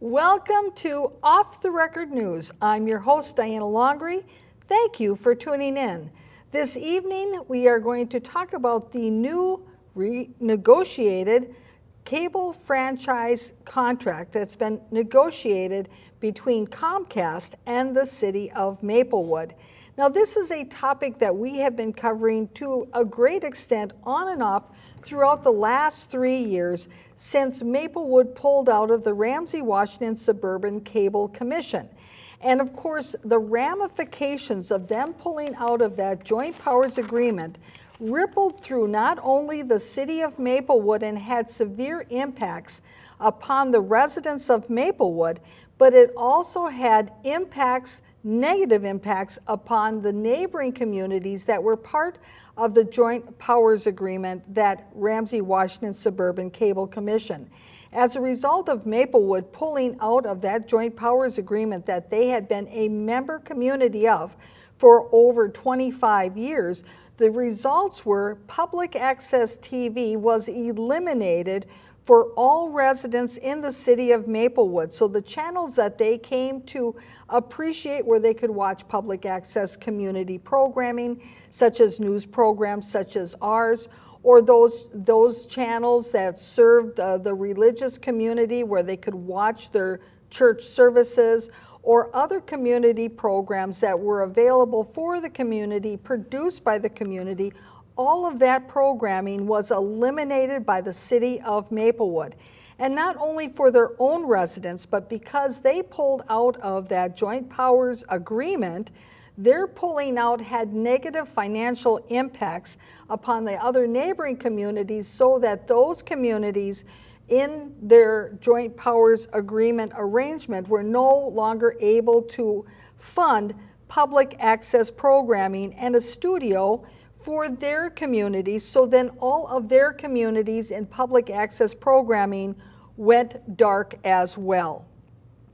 Welcome to Off the Record News. I'm your host, Diana Longry. Thank you for tuning in. This evening, we are going to talk about the new renegotiated cable franchise contract that's been negotiated between Comcast and the city of Maplewood. Now, this is a topic that we have been covering to a great extent on and off throughout the last 3 years since Maplewood pulled out of the Ramsey Washington Suburban Cable Commission. And of course, the ramifications of them pulling out of that joint powers agreement rippled through not only the city of Maplewood and had severe impacts upon the residents of Maplewood, but it also had impacts, negative impacts upon the neighboring communities that were part of the joint powers agreement that Ramsey Washington Suburban Cable Commission. As a result of Maplewood pulling out of that joint powers agreement that they had been a member community of for over 25 years, the results were public access TV was eliminated for all residents in the city of Maplewood. So the channels that they came to appreciate where they could watch public access community programming, such as news programs such as ours, or those channels that served the religious community where they could watch their church services, or other community programs that were available for the community, produced by the community. All of that programming was eliminated by the city of Maplewood. And not only for their own residents, but because they pulled out of that joint powers agreement, their pulling out had negative financial impacts upon the other neighboring communities, so that those communities in their joint powers agreement arrangement were no longer able to fund public access programming and a studio for their communities. So then all of their communities in public access programming went dark as well.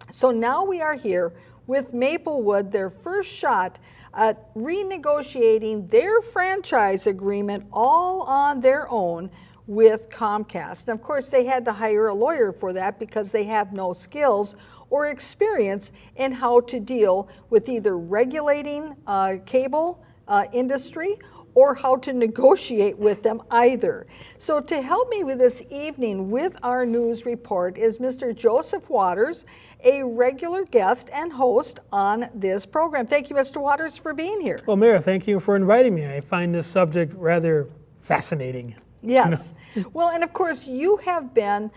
So now we are here with Maplewood, their first shot at renegotiating their franchise agreement all on their own with Comcast. And of course, they had to hire a lawyer for that because they have no skills or experience in how to deal with either regulating cable industry or how to negotiate with them either. So to help me with this evening with our news report is Mr. Joseph Waters, a regular guest and host on this program. Thank you, Mr. Waters, for being here. Well, Mayor, thank you for inviting me. I find this subject rather fascinating. Yes. Well, and of course, you have been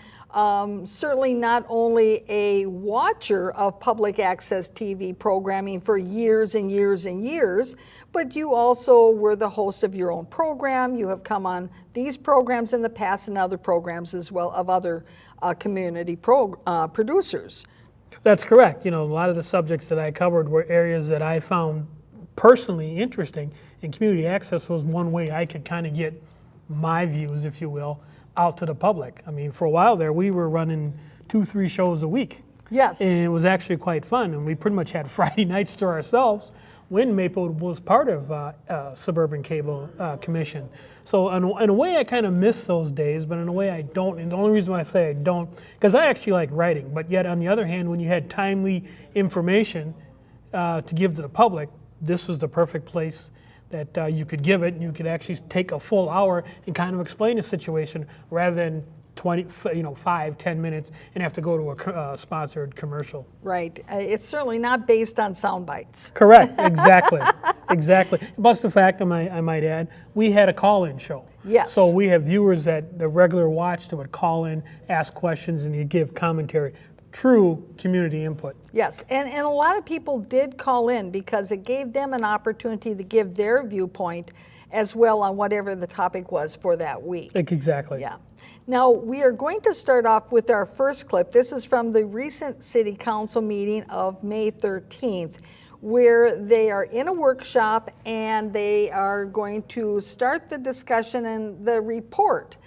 certainly not only a watcher of public access TV programming for years and years and years, but you also were the host of your own program. You have come on these programs in the past and other programs as well of other community producers. That's correct. You know, a lot of the subjects that I covered were areas that I found personally interesting, and community access was one way I could kind of get my views, if you will, out to the public. I mean, for a while there, we were running 2-3 shows a week. Yes. And it was actually quite fun. And we pretty much had Friday nights to ourselves when Maplewood was part of Suburban Cable Commission. So in a way, I kind of miss those days, but in a way I don't. And the only reason why I say I don't, because I actually like writing, but yet on the other hand, when you had timely information to give to the public, this was the perfect place that you could give it, and you could actually take a full hour and kind of explain a situation rather than 5-10 minutes and have to go to a sponsored commercial. Right. It's certainly not based on sound bites. Correct. Exactly. Exactly. Plus the fact, I might add, we had a call-in show. Yes. So we have viewers that the regular watch that would call in, ask questions, and you give commentary. True community input. Yes, and a lot of people did call in because it gave them an opportunity to give their viewpoint as well on whatever the topic was for that week. Exactly. Yeah. Now, we are going to start off with our first clip. This is from the recent City Council meeting of May 13th, where they are in a workshop and they are going to start the discussion and the report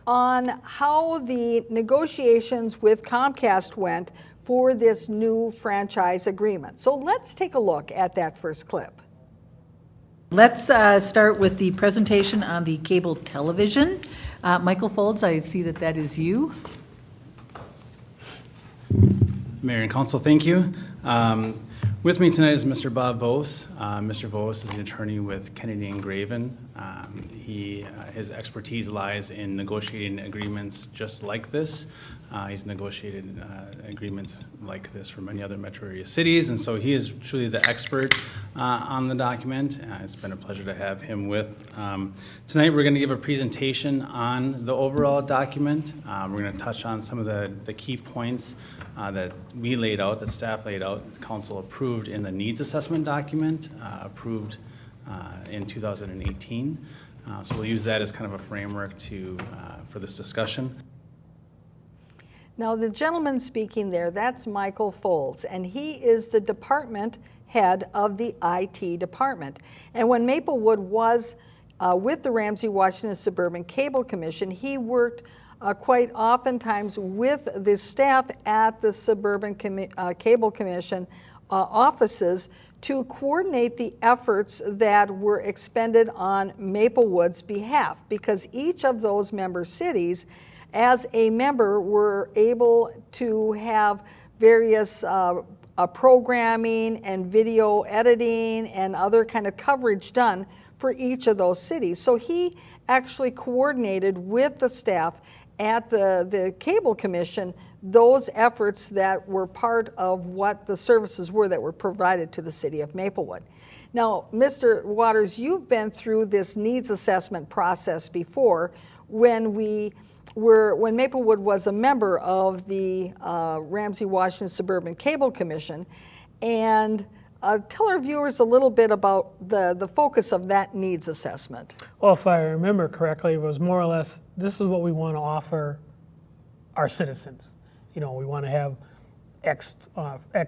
on how the negotiations with Comcast went for this new franchise agreement. So let's take a look at that first clip. Let's start with the presentation on the cable television. Michael Folds, I see that is you. Mayor and Council, thank you. With me tonight is Mr. Bob Vos. Mr. Vos is an attorney with Kennedy and Graven. His expertise lies in negotiating agreements just like this. He's negotiated agreements like this for many other metro area cities, and so he is truly the expert on the document. It's been a pleasure to have him with. Tonight we're going to give a presentation on the overall document. We're going to touch on some of the key points that we laid out, that staff laid out, the council approved in the needs assessment document, approved in 2018. So we'll use that as kind of a framework for this discussion. Now, the gentleman speaking there, that's Michael Folds, and he is the department head of the IT department. And when Maplewood was with the Ramsey Washington Suburban Cable Commission, he worked quite oftentimes with the staff at the Suburban Cable Commission offices to coordinate the efforts that were expended on Maplewood's behalf, because each of those member cities, as a member, were able to have various programming and video editing and other kind of coverage done for each of those cities. So he actually coordinated with the staff at the Cable Commission those efforts that were part of what the services were that were provided to the city of Maplewood. Now, Mr. Waters, you've been through this needs assessment process before when Maplewood was a member of the Ramsey Washington Suburban Cable Commission. And tell our viewers a little bit about the focus of that needs assessment. Well, if I remember correctly, it was more or less, this is what we want to offer our citizens. You know, we want to have X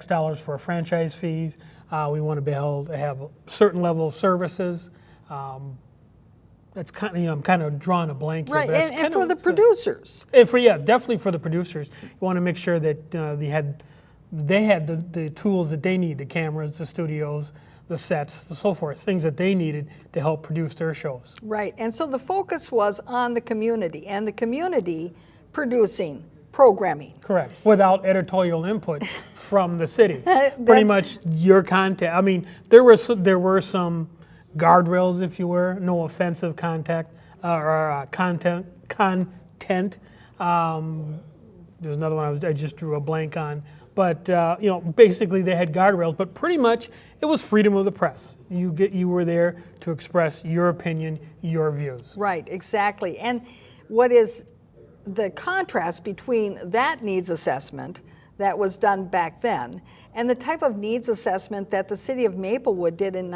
dollars for franchise fees. We want to be able to have a certain level of services. That's kind of, I'm kind of drawing a blank here. Right, but and for the producers. And definitely for the producers. You want to make sure that they had the tools that they need, the cameras, the studios, the sets, and so forth, things that they needed to help produce their shows. Right, and so the focus was on the community, and the community producing programming. Correct, without editorial input from the city. Pretty much your content. I mean, there were some guardrails, if you were, no offensive content. There's another one I just drew a blank on. But basically they had guardrails, but pretty much it was freedom of the press. You were there to express your opinion, your views. Right, exactly. And what is the contrast between that needs assessment that was done back then and the type of needs assessment that the city of Maplewood did in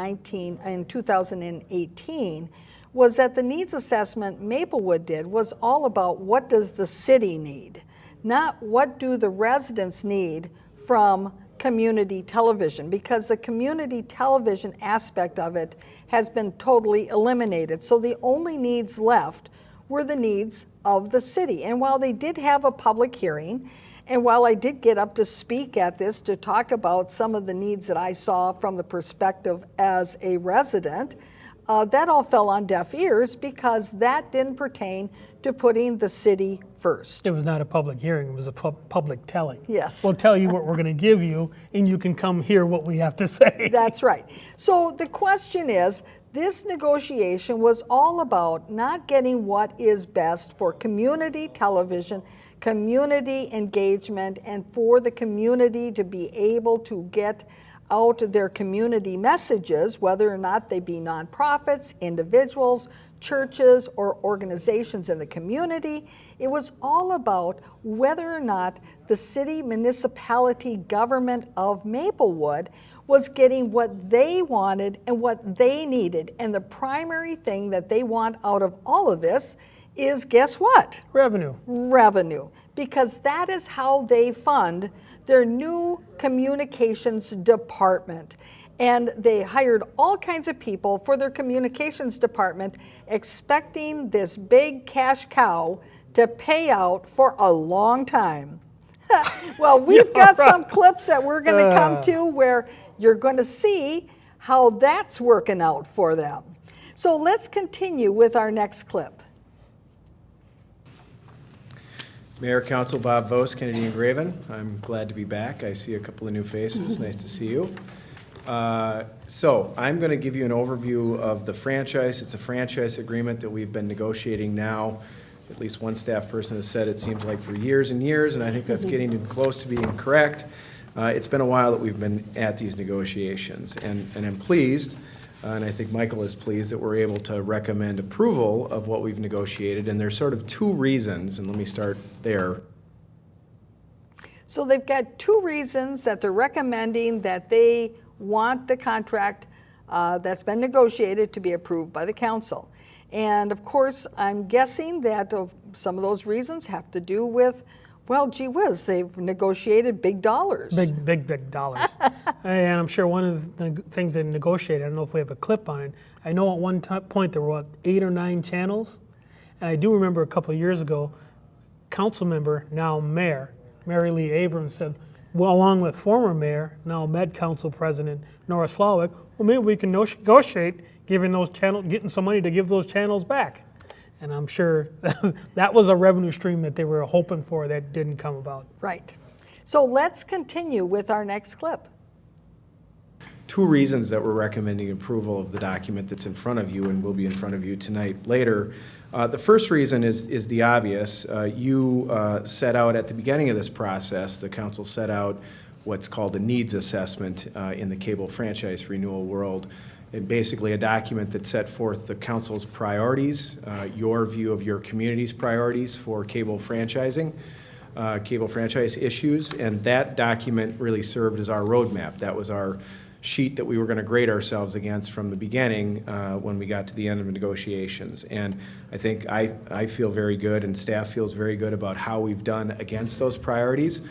2018 was that the needs assessment Maplewood did was all about what does the city need, not what do the residents need from community television, because the community television aspect of it has been totally eliminated. So the only needs left were the needs of the city. And while they did have a public hearing, and while I did get up to speak at this to talk about some of the needs that I saw from the perspective as a resident, that all fell on deaf ears because that didn't pertain to putting the city first. It was not a public hearing, it was a public telling. Yes. We'll tell you what we're going to give you, and you can come hear what we have to say. That's right. So the question is, this negotiation was all about not getting what is best for community television, community engagement, and for the community to be able to get out their community messages, whether or not they be nonprofits, individuals, churches, or organizations in the community. It was all about whether or not the city, municipality, government of Maplewood was getting what they wanted and what they needed. And the primary thing that they want out of all of this is, guess what? Revenue. Revenue, because that is how they fund their new communications department. And they hired all kinds of people for their communications department, expecting this big cash cow to pay out for a long time. Well, we've got some clips that we're going to come to where you're going to see how that's working out for them. So let's continue with our next clip. Mayor, Council, Bob Vos, Kennedy and Graven. I'm glad to be back. I see a couple of new faces. Nice to see you. So I'm going to give you an overview of the franchise. It's a franchise agreement that we've been negotiating now. At least one staff person has said it seems like for years and years, and I think that's getting close to being correct. It's been a while that we've been at these negotiations, and I'm pleased, and I think Michael is pleased, that we're able to recommend approval of what we've negotiated, and there's sort of two reasons, and let me start there. So they've got two reasons that they're recommending that they want the contract that's been negotiated to be approved by the council. And of course, I'm guessing that some of those reasons have to do with, well, gee whiz, they've negotiated big dollars. Big dollars. And I'm sure one of the things they negotiated, I don't know if we have a clip on it, I know at one point there were what, 8 or 9 channels. And I do remember a couple of years ago, council member, now mayor, Mary Lee Abrams said, well, along with former mayor, now Med Council President Nora Slawick, well, maybe we can negotiate getting some money to give those channels back. And I'm sure that was a revenue stream that they were hoping for that didn't come about. Right. So let's continue with our next clip. Two reasons that we're recommending approval of the document that's in front of you and will be in front of you tonight later. The first reason is the obvious. You set out at the beginning of this process, the council set out what's called a needs assessment in the cable franchise renewal world. And basically a document that set forth the council's priorities, your view of your community's priorities for cable franchising, cable franchise issues, and that document really served as our roadmap. That was our sheet that we were going to grade ourselves against from the beginning when we got to the end of the negotiations. And I think I feel very good and staff feels very good about how we've done against those priorities.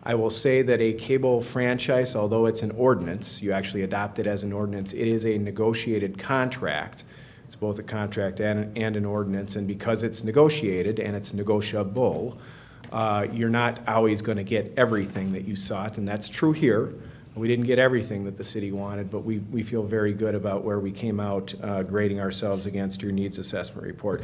I will say that a cable franchise, although it's an ordinance, you actually adopt it as an ordinance, it is a negotiated contract. It's both a contract and an ordinance, and because it's negotiated and it's negotiable, you're not always going to get everything that you sought, and that's true here. We didn't get everything that the city wanted, but we feel very good about where we came out grading ourselves against your needs assessment report.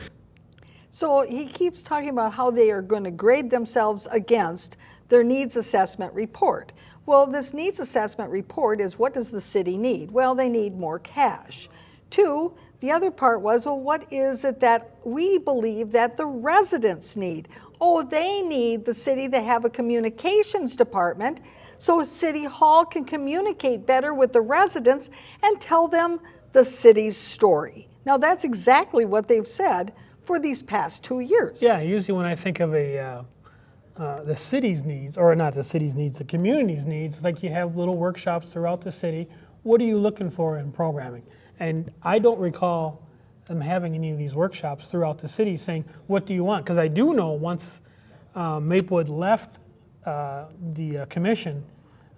So he keeps talking about how they are going to grade themselves against their needs assessment report. Well, this needs assessment report is, what does the city need? Well, they need more cash. 2, the other part was, well, what is it that we believe that the residents need? Oh, they need the city to have a communications department so City Hall can communicate better with the residents and tell them the city's story. Now, that's exactly what they've said for these past 2 years. Yeah, usually when I think of the city's needs, or not the city's needs, the community's needs, it's like you have little workshops throughout the city. What are you looking for in programming? And I don't recall them having any of these workshops throughout the city saying, what do you want? Because I do know once Maplewood left the commission,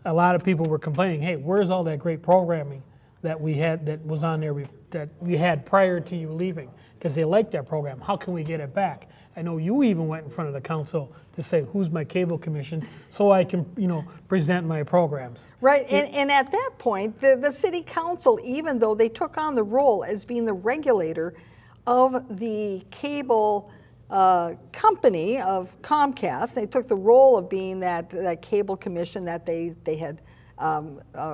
a lot of people were complaining, hey, where's all that great programming that we had, that was on there, that we had prior to you leaving? Because they liked that program. How can we get it back? I know you even went in front of the council to say, who's my cable commission, so I can, present my programs. Right, and at that point, the city council, even though they took on the role as being the regulator of the cable company of Comcast, they took the role of being that cable commission that they had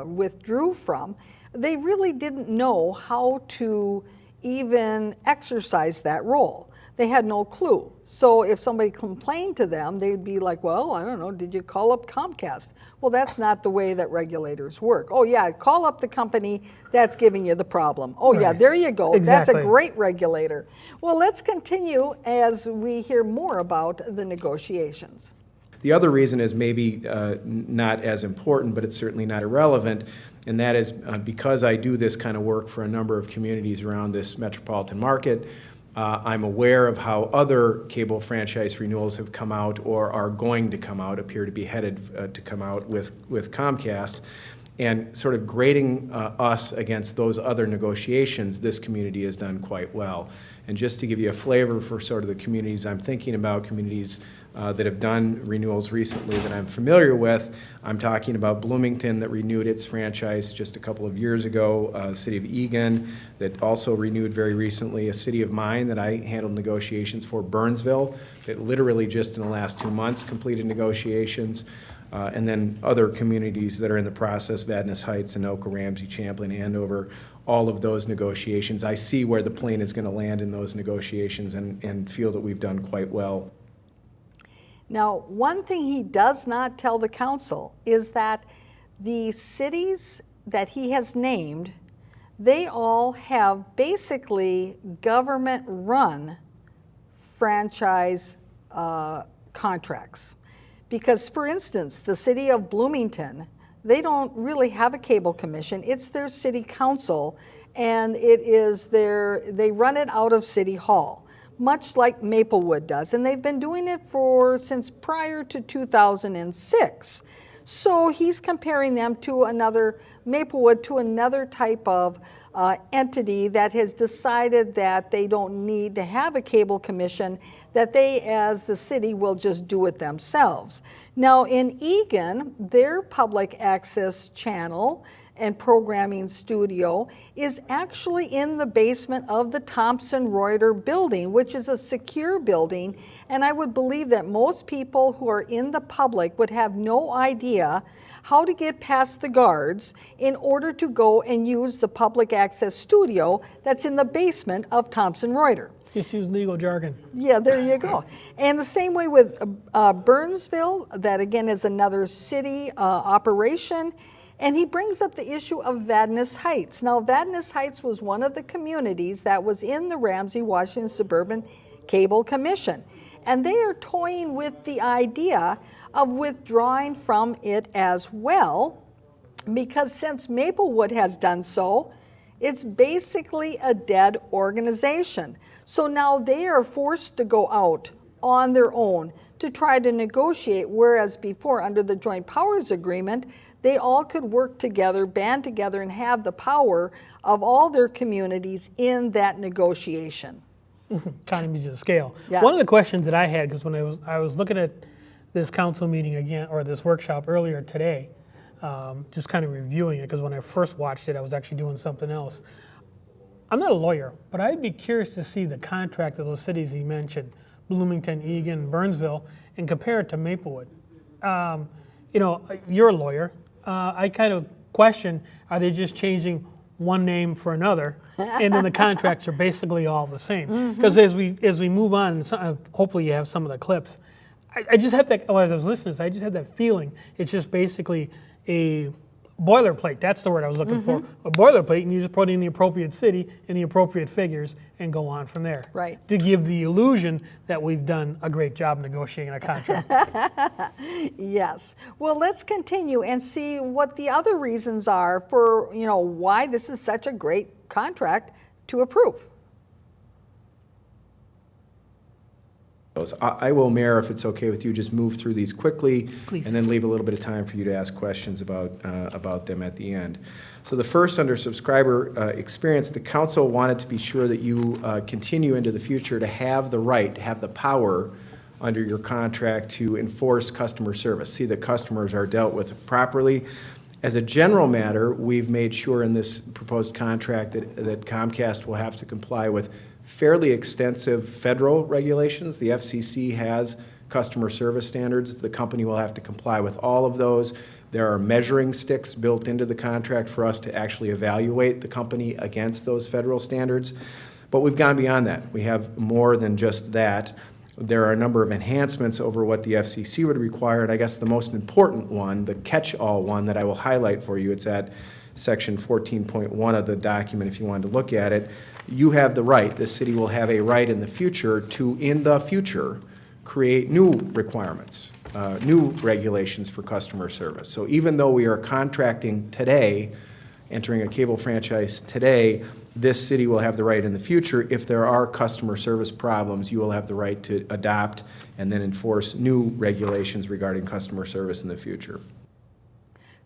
withdrew from. They really didn't know how to even exercise that role. They had no clue. So if somebody complained to them, they'd be like, well, I don't know, did you call up Comcast? Well, that's not the way that regulators work. Oh yeah, call up the company that's giving you the problem. Oh yeah, there you go. Exactly. That's a great regulator. Well, let's continue as we hear more about the negotiations. The other reason is maybe not as important, but it's certainly not irrelevant, and that is because I do this kind of work for a number of communities around this metropolitan market. I'm aware of how other cable franchise renewals have come out or are going to come out, appear to be headed to come out with Comcast. And sort of grading us against those other negotiations, this community has done quite well. And just to give you a flavor for sort of the communities I'm thinking about, communities that have done renewals recently that I'm familiar with, I'm talking about Bloomington that renewed its franchise just a couple of years ago, City of Eagan that also renewed very recently, a city of mine that I handled negotiations for, Burnsville, that literally just in the last 2 months completed negotiations. And then other communities that are in the process, Vadnais Heights, Anoka, Ramsey, Champlain, Andover, all of those negotiations. I see where the plane is going to land in those negotiations and feel that we've done quite well. Now, one thing he does not tell the council is that the cities that he has named, they all have basically government-run franchise contracts. Because, for instance, the city of Bloomington, they don't really have a cable commission. It's their city council, and they run it out of City Hall, much like Maplewood does. And they've been doing it since prior to 2006. So he's comparing them to Maplewood to another type of entity that has decided that they don't need to have a cable commission, that they, as the city, will just do it themselves. Now in Eagan, their public access channel and programming studio is actually in the basement of the Thomson Reuters building, which is a secure building, and I would believe that most people who are in the public would have no idea how to get past the guards in order to go and use the public access studio that's in the basement of Thomson Reuters. Just use legal jargon. Yeah, there you go. And the same way with Burnsville, that again is another city operation. And he brings up the issue of Vadnais Heights. Now, Vadnais Heights was one of the communities that was in the Ramsey Washington Suburban Cable Commission. And they are toying with the idea of withdrawing from it as well, because since Maplewood has done so, it's basically a dead organization. So now they are forced to go out on their own to try to negotiate, whereas before, under the Joint Powers Agreement, they all could work together, band together, and have the power of all their communities in that negotiation. Economies of scale. Yeah. One of the questions that I had, because when I was looking at this council meeting again, or this workshop earlier today, just kind of reviewing it, because when I first watched it, I was actually doing something else. I'm not a lawyer, but I'd be curious to see the contract of those cities he mentioned, Bloomington, Eagan, Burnsville, and compare it to Maplewood. You know, you're a lawyer. I kind of question, are they just changing one name for another, and then the contracts are basically all the same? Because as we move on, hopefully you have some of the clips, I just had that, as I was listening, I just had that feeling it's just basically a boilerplate. That's the word I was looking for. A boilerplate, and you just put in the appropriate city and the appropriate figures and go on from there. Right. To give the illusion that we've done a great job negotiating a contract. Yes. Well, let's continue and see what the other reasons are for, why this is such a great contract to approve. I will, Mayor, if it's okay with you, just move through these quickly. Please. And then leave a little bit of time for you to ask questions about them at the end. So the first, under subscriber experience, the council wanted to be sure that you continue into the future to have the right, to have the power under your contract to enforce customer service, see that customers are dealt with properly. As a general matter, we've made sure in this proposed contract that Comcast will have to comply with fairly extensive federal regulations. The FCC has customer service standards. The company will have to comply with all of those. There are measuring sticks built into the contract for us to actually evaluate the company against those federal standards. But we've gone beyond that. We have more than just that. There are a number of enhancements over what the FCC would require, and I guess the most important one, the catch-all one that I will highlight for you, it's at section 14.1 of the document if you wanted to look at it. You have the right, the city will have a right in the future to, create new requirements, new regulations for customer service. So even though we are contracting today, entering a cable franchise today, this city will have the right in the future. If there are customer service problems, you will have the right to adopt and then enforce new regulations regarding customer service in the future.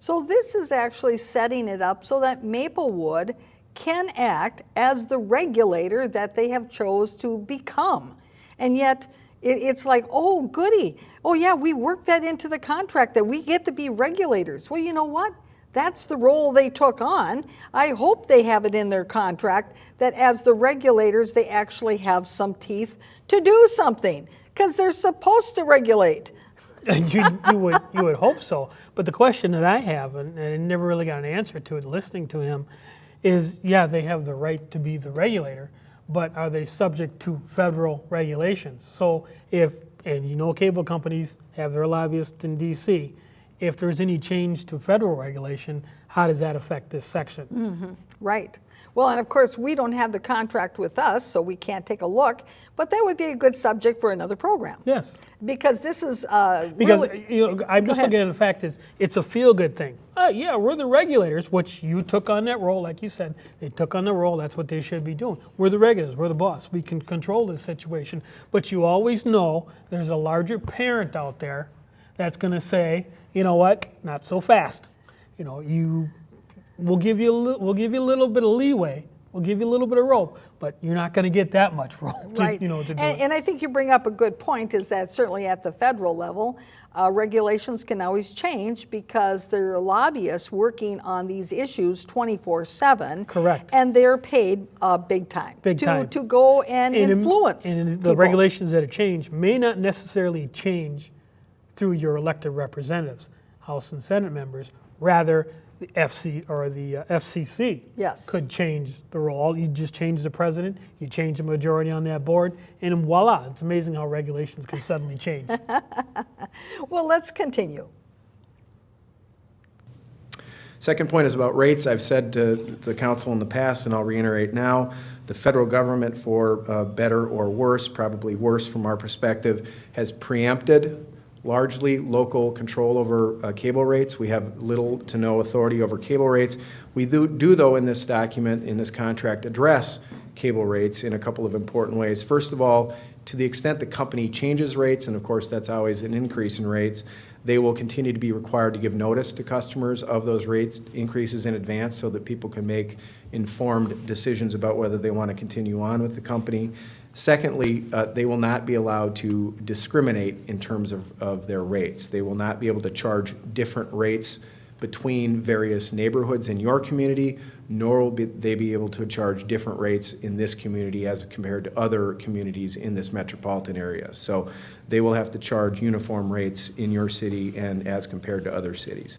So this is actually setting it up so that Maplewood can act as the regulator that they have chose to become. And yet it's like, oh, goody. Oh, yeah, we worked that into the contract that we get to be regulators. Well, you know what? That's the role they took on. I hope they have it in their contract that as the regulators, they actually have some teeth to do something because they're supposed to regulate. you would hope so. But the question that I have, and I never really got an answer to it listening to him, is yeah, they have the right to be the regulator, but are they subject to federal regulations? So if, and you know cable companies have their lobbyists in DC, if there's any change to federal regulation, how does that affect this section? Right. Well, and of course, we don't have the contract with us, so we can't take a look, but that would be a good subject for another program. Yes. Because this is Because really, you know, I'm just ahead. looking at the fact is it's a feel-good thing. Yeah, we're the regulators, which you took on that role, like you said. They took on the role. That's what they should be doing. We're the regulators. We're the boss. We can control this situation. But you always know there's a larger parent out there that's going to say, you know what, not so fast. You know, we'll give you a little bit of leeway. We'll give you a little bit of rope, but you're not going to get that much rope to, right. to do it. And I think you bring up a good point is that certainly at the federal level, regulations can always change because there are lobbyists working on these issues 24/7. Correct. And they're paid big time. Big time. To go and influence And the people. regulations that have changed may not necessarily change through your elected representatives, House and Senate members. Rather, the FCC Yes. could change the role. You just change the president, you change the majority on that board, and voila, it's amazing how regulations can suddenly change. Well, let's continue. Second point is about rates. I've said to the council in the past, and I'll reiterate now, the federal government, for better or worse, probably worse from our perspective, has preempted largely local control over cable rates. We have little to no authority over cable rates. We do though, in this document, in this contract, address cable rates in a couple of important ways. First of all, to the extent the company changes rates, and of course that's always an increase in rates, they will continue to be required to give notice to customers of those rates increases in advance so that people can make informed decisions about whether they want to continue on with the company. Secondly, they will not be allowed to discriminate in terms of their rates. They will not be able to charge different rates between various neighborhoods in your community, nor will they be able to charge different rates in this community as compared to other communities in this metropolitan area. So they will have to charge uniform rates in your city and as compared to other cities.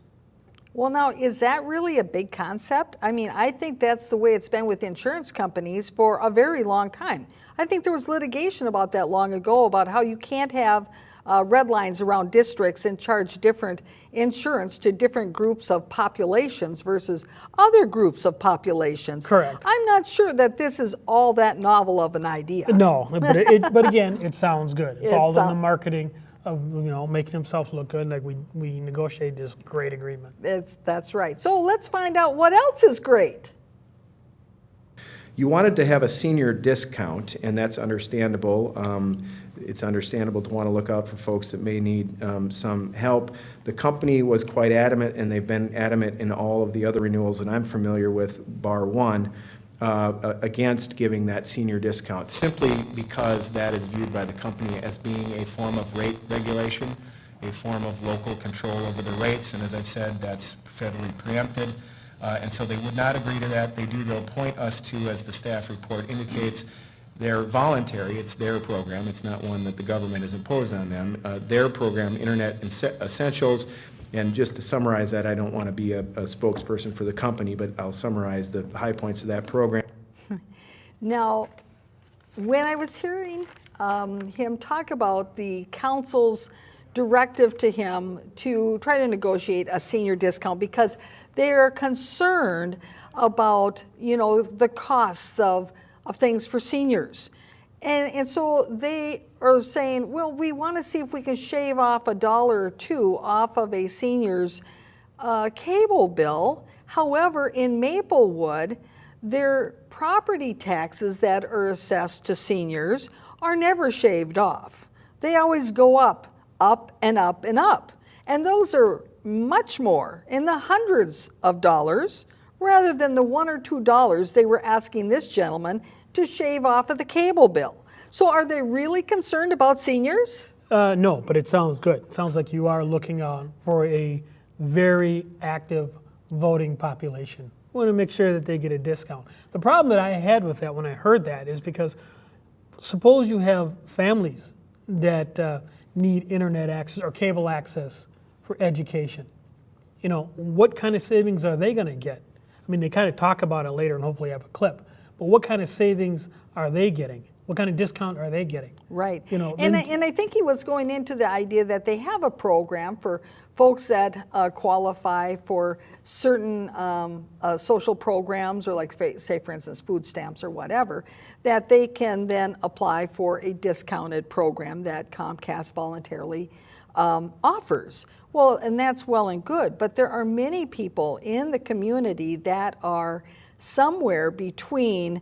Well, now, is that really a big concept? I mean, I think that's the way it's been with insurance companies for a very long time. I think there was litigation about that long ago about how you can't have red lines around districts and charge different insurance to different groups of populations versus other groups of populations. Correct. I'm not sure that this is all that novel of an idea. No, but again, it sounds good. It's It all in the sound- marketing of making themselves look good, like we negotiated this great agreement. That's right. So let's find out what else is great. You wanted to have a senior discount, and that's understandable. It's understandable to want to look out for folks that may need some help. The company was quite adamant, and they've been adamant in all of the other renewals that I'm familiar with, bar one, against giving that senior discount, simply because that is viewed by the company as being a form of rate regulation, a form of local control over the rates, and as I've said, that's federally preempted. And so they would not agree to that. They do, they'll point us to, as the staff report indicates, they're voluntary. It's their program. It's not one that the government has imposed on them. Their program, Internet Essentials, and just to summarize that, I don't want to be a spokesperson for the company, but I'll summarize the high points of that program. Now, when I was hearing him talk about the council's directive to him to try to negotiate a senior discount because they're concerned about, the costs of things for seniors. And so they are saying, well, we want to see if we can shave off $1 or $2 off of a senior's cable bill. However, in Maplewood, their property taxes that are assessed to seniors are never shaved off. They always go up and up and up. And those are much more, in the hundreds of dollars, rather than the $1 or $2 they were asking this gentleman to shave off of the cable bill. So are they really concerned about seniors? No, but it sounds good. It sounds like you are looking for a very active voting population. We want to make sure that they get a discount. The problem that I had with that when I heard that is because suppose you have families that need internet access or cable access for education. You know, what kind of savings are they going to get? I mean, they kind of talk about it later and hopefully have a clip, but what kind of savings are they getting? What kind of discount are they getting? Right. You know, and I think he was going into the idea that they have a program for folks that qualify for certain social programs, or like, say, for instance, food stamps or whatever, that they can then apply for a discounted program that Comcast voluntarily offers. Well, and that's well and good, but there are many people in the community that are somewhere between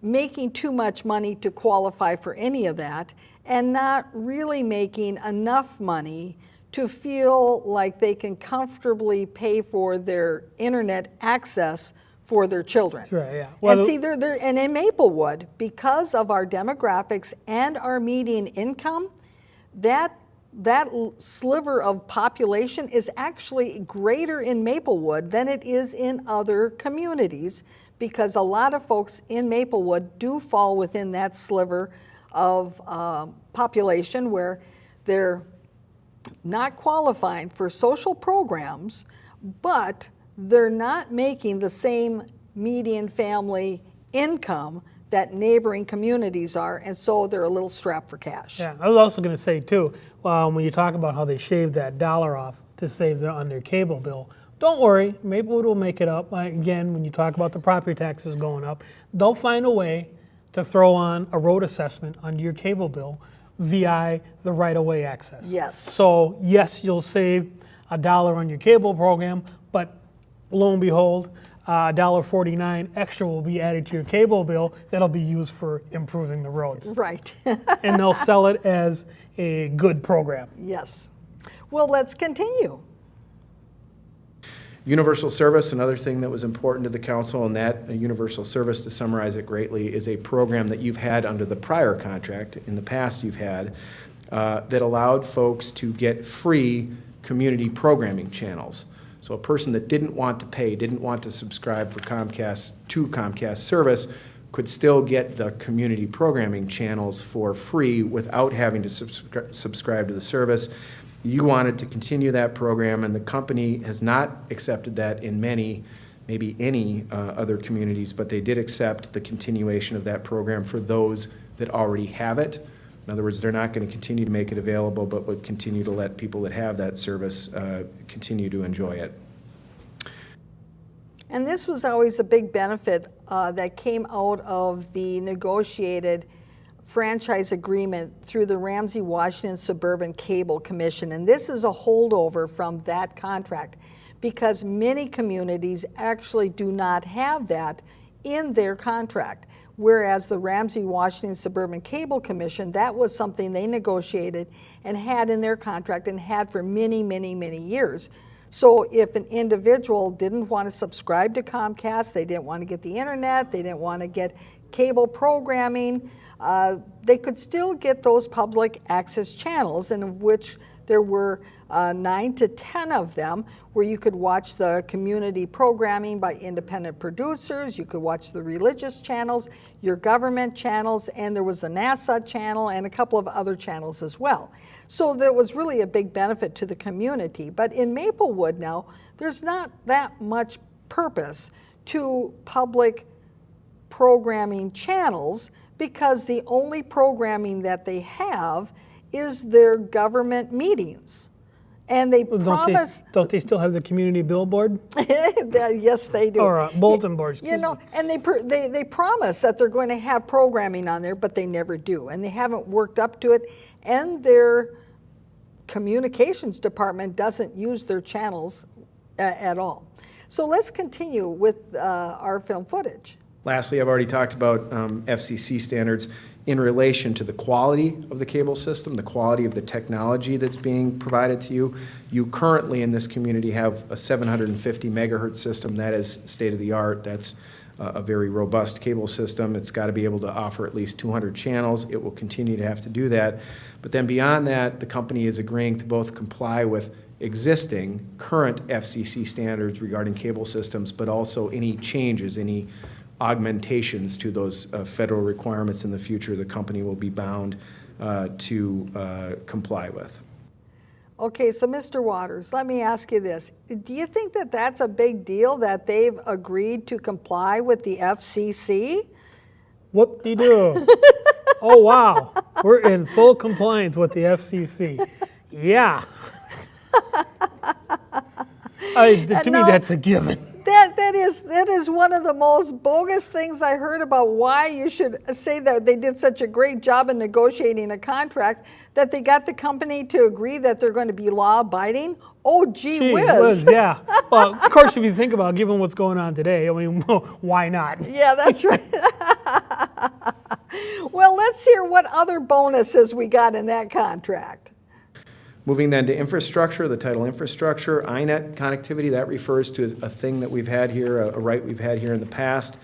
making too much money to qualify for any of that and not really making enough money to feel like they can comfortably pay for their internet access for their children. Right, yeah. Well, And see, and in Maplewood, because of our demographics and our median income, that sliver of population is actually greater in Maplewood than it is in other communities, because a lot of folks in Maplewood do fall within that sliver of population where they're not qualifying for social programs, but they're not making the same median family income that neighboring communities are, and so they're a little strapped for cash. yeah, I was also going to say too, when you talk about how they shaved that $1 off to save on their cable bill, don't worry, Maplewood will make it up. Again, when you talk about the property taxes going up, they'll find a way to throw on a road assessment onto your cable bill via the right-of-way access. Yes. So yes, you'll save $1 on your cable program, but lo and behold, $1.49 extra will be added to your cable bill that'll be used for improving the roads. Right. And they'll sell it as a good program. Yes. Well, let's continue. Universal service, another thing that was important to the council, and that universal service, to summarize it greatly, is a program that you've had under the prior contract, in the past you've had, that allowed folks to get free community programming channels. So a person that didn't want to pay, didn't want to subscribe for Comcast service, could still get the community programming channels for free without having to subscribe to the service. You wanted to continue that program, and the company has not accepted that in many, maybe any other communities, but they did accept the continuation of that program for those that already have it. In other words, they're not going to continue to make it available, but would continue to let people that have that service continue to enjoy it. And this was always a big benefit that came out of the negotiated franchise agreement through the Ramsey-Washington Suburban Cable Commission. And this is a holdover from that contract, because many communities actually do not have that in their contract. Whereas the Ramsey-Washington Suburban Cable Commission, that was something they negotiated and had in their contract and had for many, many, many years. So if an individual didn't want to subscribe to Comcast, they didn't want to get the internet, they didn't want to get cable programming, they could still get those public access channels, and of which there were 9 to 10 of them, where you could watch the community programming by independent producers, you could watch the religious channels, your government channels, and there was the NASA channel and a couple of other channels as well. So there was really a big benefit to the community. But in Maplewood now, there's not that much purpose to public programming channels, because the only programming that they have is their government meetings. And they promise... Don't they still have the community billboard? Yes, they do. Or bulletin boards. You know, and they promise that they're going to have programming on there, but they never do. And they haven't worked up to it. And their communications department doesn't use their channels at all. So let's continue with our film footage. Lastly, I've already talked about FCC standards. in relation to the quality of the cable system, the quality of the technology that's being provided to you. You currently in this community have a 750 megahertz system. That is state-of-the-art. That's a very robust cable system. It's got to be able to offer at least 200 channels. It will continue to have to do that. But then beyond that, the company is agreeing to both comply with existing current FCC standards regarding cable systems, but also any changes, any augmentations to those federal requirements in the future, the company will be bound to comply with. Okay, so Mr. Waters, let me ask you this. Do you think that that's a big deal that they've agreed to comply with the FCC? Whoop-de-doo. Oh, wow. We're in full compliance with the FCC. Yeah. To me, no. that's a given. That is one of the most bogus things I heard about why you should say that they did such a great job in negotiating a contract, that they got the company to agree that they're going to be law-abiding. Oh, gee whiz. Yeah. Well, of course, if you think about given what's going on today, I mean, why not? Yeah, that's right. Well, let's hear what other bonuses we got in that contract. Moving then to infrastructure, the title infrastructure, INET connectivity, that refers to a thing that we've had here, a right we've had here in the past,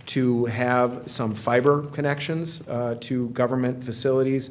to have some fiber connections to government facilities,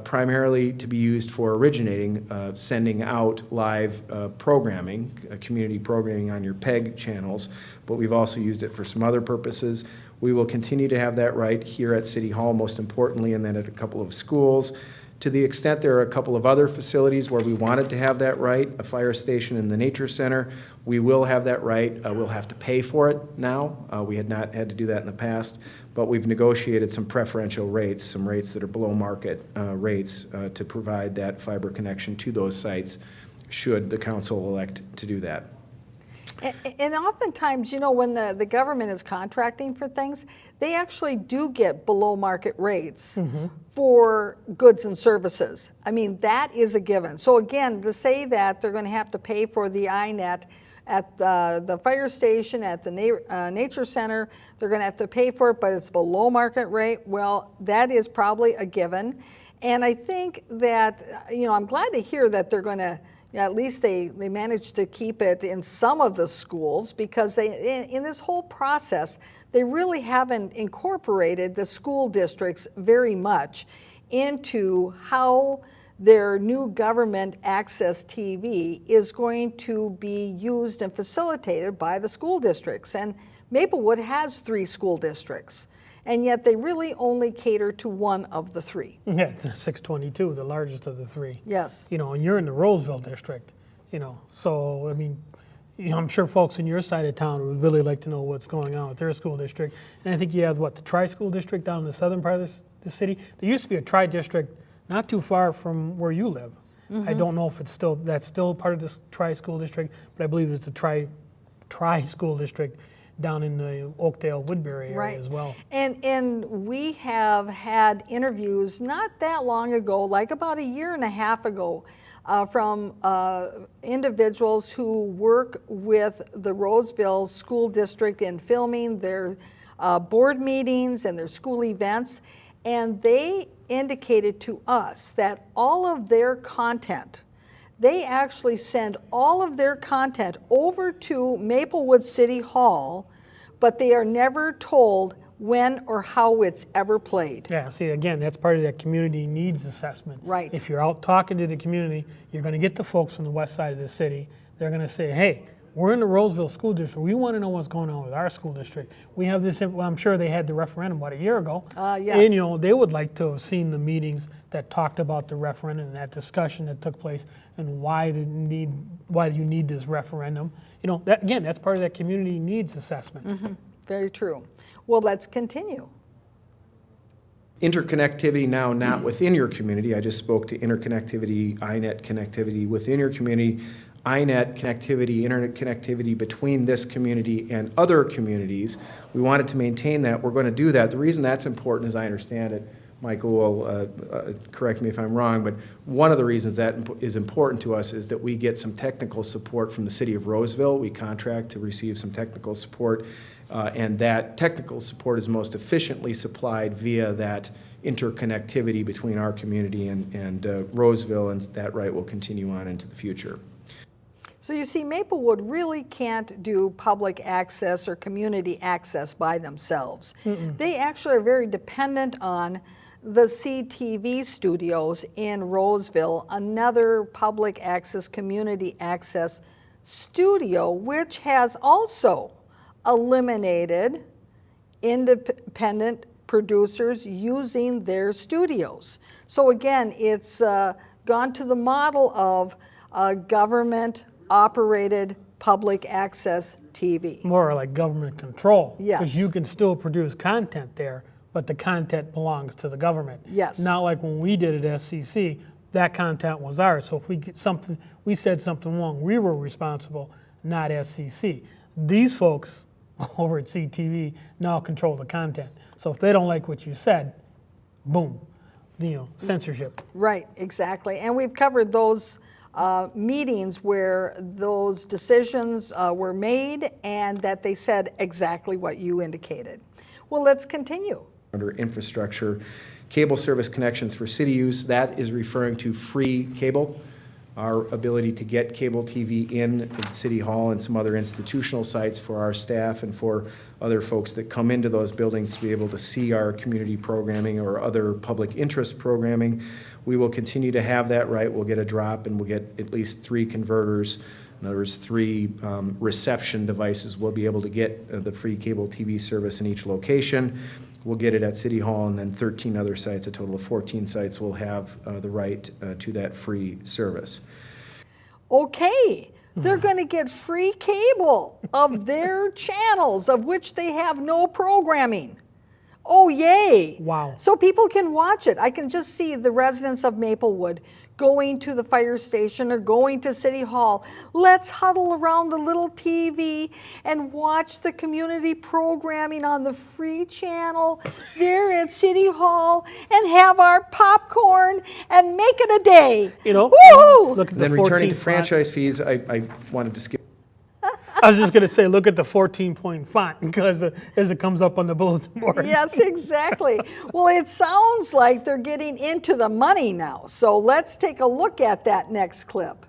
primarily to be used for originating, sending out live programming, community programming on your PEG channels, but we've also used it for some other purposes. We will continue to have that right here at City Hall, most importantly, and then at a couple of schools. To the extent there are a couple of other facilities where we wanted to have that right, a fire station in the Nature Center, we will have that right. We'll have to pay for it now. We had not had to do that in the past, but we've negotiated some preferential rates, some rates that are below market rates to provide that fiber connection to those sites should the council elect to do that. And oftentimes, you know, when the government is contracting for things, they actually do get below market rates for goods and services. I mean, that is a given. So again, to say that they're going to have to pay for the INET at the fire station, at the Nature Center, they're going to have to pay for it, but it's below market rate, well, that is probably a given. And I think that, you know, I'm glad to hear that they're going to, at least they managed to keep it in some of the schools, because they, in this whole process, they really haven't incorporated the school districts very much into how their new government access TV is going to be used and facilitated by the school districts. And Maplewood has 3 school districts, and yet they really only cater to one of the 3. Yeah, 622, the largest of the 3. Yes. You know, and you're in the Roseville district, you know, so, I mean, you know, I'm sure folks in your side of town would really like to know what's going on with their school district. And I think you have, what, the tri-school district down in the southern part of the city? There used to be a tri-district not too far from where you live. I don't know if that's still part of this tri-school district, but I believe it's the tri-school district down in the Oakdale, Woodbury area as well. And we have had interviews not that long ago, like about 1.5 years ago, from individuals who work with the Roseville School District in filming their board meetings and their school events, and they indicated to us that all of their content, they actually send all of their content over to Maplewood City Hall, but they are never told when or how it's ever played. Yeah, see, again, that's part of that community needs assessment. Right. If you're out talking to the community, you're going to get the folks from the west side of the city. They're going to say, hey, we're in the Roseville School District. We want to know what's going on with our school district. We have this, well, I'm sure they had the referendum, what, 1 year ago? Yes. And, you know, they would like to have seen the meetings that talked about the referendum and that discussion that took place and why you need this referendum. You know, that, again, that's part of that community needs assessment. Very true. Well, let's continue. Interconnectivity now not within your community. I just spoke to interconnectivity, INET connectivity within your community. INET connectivity, internet connectivity between this community and other communities. We wanted to maintain that. We're going to do that. The reason that's important, as I understand it, Michael will correct me if I'm wrong, but one of the reasons that is important to us is that we get some technical support from the city of Roseville. We contract to receive some technical support, and that technical support is most efficiently supplied via that interconnectivity between our community and Roseville, and that right will continue on into the future. So you see, Maplewood really can't do public access or community access by themselves. They actually are very dependent on the CTV studios in Roseville, another public access, community access studio, which has also eliminated independent producers using their studios. So again, it's gone to the model of government-operated public access TV. More like government control. Yes. Because you can still produce content there, but the content belongs to the government. Yes. Not like when we did it at SCC, that content was ours. So if we get something, we said something wrong, we were responsible, not SCC. These folks over at CTV now control the content. So if they don't like what you said, boom, censorship. Right, exactly. And we've covered those meetings where those decisions were made and that they said exactly what you indicated. Well, let's continue. Under infrastructure, cable service connections for city use, that is referring to free cable. Our ability to get cable TV in at City Hall and some other institutional sites for our staff and for other folks that come into those buildings to be able to see our community programming or other public interest programming. We will continue to have that right. We'll get a drop and we'll get at least 3 converters. In other words, 3 reception devices. We'll be able to get the free cable TV service in each location. We'll get it at City Hall, and then 13 other sites, a total of 14 sites, will have the right to that free service. Okay, they're going to get free cable of their channels of which they have no programming. Oh, yay. Wow. So people can watch it. I can just see the residents of Maplewood going to the fire station or going to City Hall. Let's huddle around the little TV and watch the community programming on the free channel there at City Hall and have our popcorn and make it a day. Woo-hoo! Look at the Then returning 14 to franchise fees, I wanted to skip. I was just going to say, look at the 14-point font because as it comes up on the bulletin board. Yes, exactly. Well, it sounds like they're getting into the money now. So let's take a look at that next clip.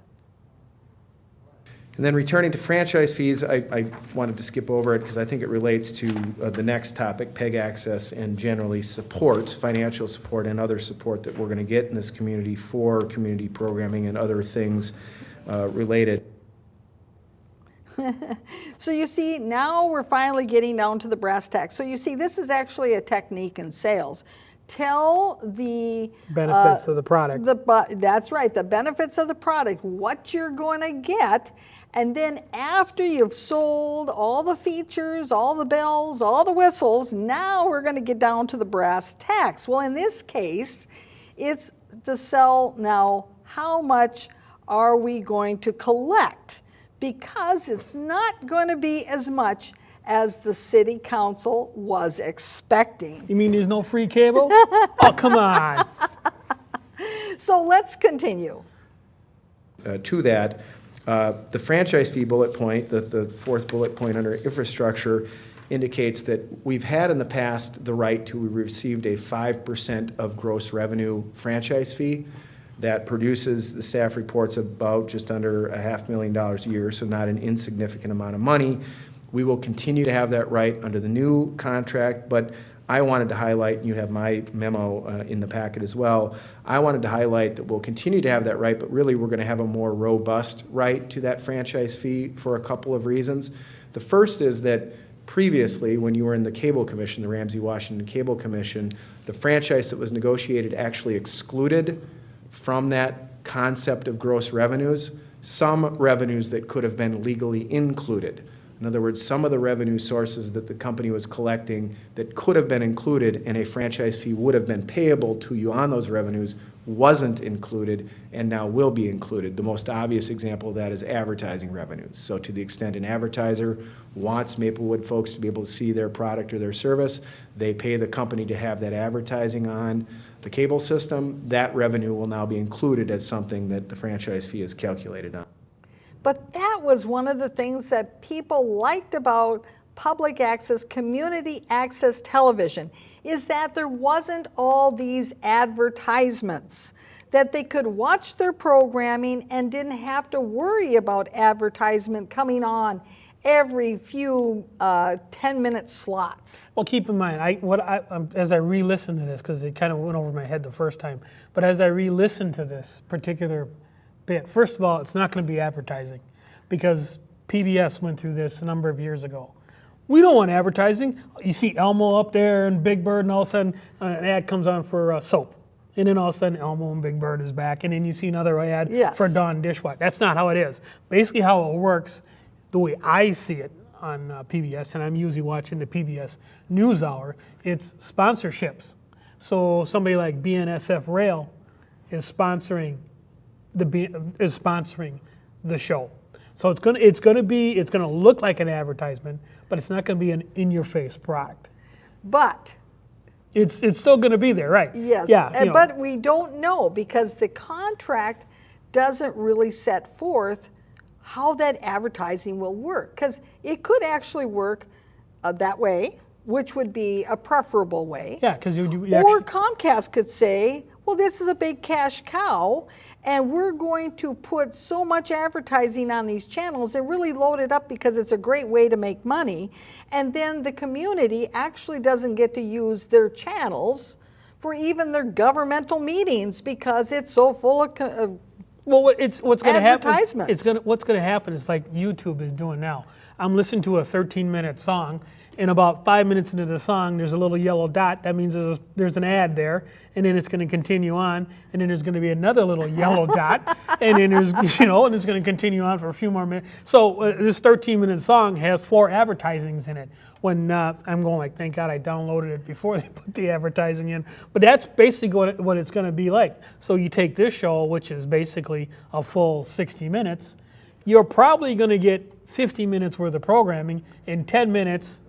And then returning to franchise fees, I wanted to skip over it because I think it relates to the next topic, PEG access, and generally support, financial support and other support that we're going to get in this community for community programming and other things related. So you see, now we're finally getting down to the brass tacks. So you see, this is actually a technique in sales. Tell the Benefits of the product. That's right, the benefits of the product, what you're going to get, and then after you've sold all the features, all the bells, all the whistles, now we're going to get down to the brass tacks. Well, in this case, it's to sell now how much are we going to collect, because it's not going to be as much as the city council was expecting. You mean there's no free cable? Oh, come on. So let's continue. To that, the franchise fee bullet point, the 4th bullet point under infrastructure, indicates that we've had in the past the right to received a 5% of gross revenue franchise fee that produces, the staff reports, about just under $500,000 a year, so not an insignificant amount of money. We will continue to have that right under the new contract, but I wanted to highlight, and you have my memo in the packet as well, I wanted to highlight that we'll continue to have that right, but really we're going to have a more robust right to that franchise fee for a couple of reasons. The first is that previously, when you were in the Cable Commission, the Ramsey-Washington Cable Commission, the franchise that was negotiated actually excluded from that concept of gross revenues some revenues that could have been legally included. In other words, some of the revenue sources that the company was collecting that could have been included and a franchise fee would have been payable to you on those revenues wasn't included and now will be included. The most obvious example of that is advertising revenues. So to the extent an advertiser wants Maplewood folks to be able to see their product or their service, they pay the company to have that advertising on the cable system. That revenue will now be included as something that the franchise fee is calculated on. But that was one of the things that people liked about public access, community access television is that there wasn't all these advertisements, that they could watch their programming and didn't have to worry about advertisement coming on every few 10-minute slots. Well, keep in mind, as I re-listened to this, because it kind of went over my head the first time, but as I re-listened to this particular bit, first of all, it's not going to be advertising, because PBS went through this a number of years ago. We don't want advertising. You see Elmo up there and Big Bird, and all of a sudden an ad comes on for soap. And then all of a sudden Elmo and Big Bird is back, and then you see another ad Yes. for Dawn dishwasher. That's not how it is. Basically how it works, the way I see it on PBS, and I'm usually watching the PBS NewsHour, it's sponsorships. So somebody like BNSF Rail is sponsoring the show. So it's gonna look like an advertisement, but it's not gonna be an in-your-face product. But It's still gonna be there, right? yes, Yeah. You know, but we don't know because the contract doesn't really set forth how that advertising will work. Because it could actually work that way, which would be a preferable way. yeah, because you Or actually, Comcast could say, well, this is a big cash cow, and we're going to put so much advertising on these channels and really load it up because it's a great way to make money. And then the community actually doesn't get to use their channels for even their governmental meetings because it's so full of well, what's gonna happen? advertisements. What's gonna happen is like YouTube is doing now. I'm listening to a 13-minute song, and about 5 minutes into the song, there's a little yellow dot. That means there's an ad there, and then it's going to continue on, and then there's going to be another little yellow dot, and then there's and it's going to continue on for a few more minutes. So this 13-minute song has 4 advertisings in it. When I'm going like, thank God I downloaded it before they put the advertising in. But that's basically what it's going to be like. So you take this show, which is basically a full 60 minutes, you're probably going to get 50 minutes worth of programming in 10 minutes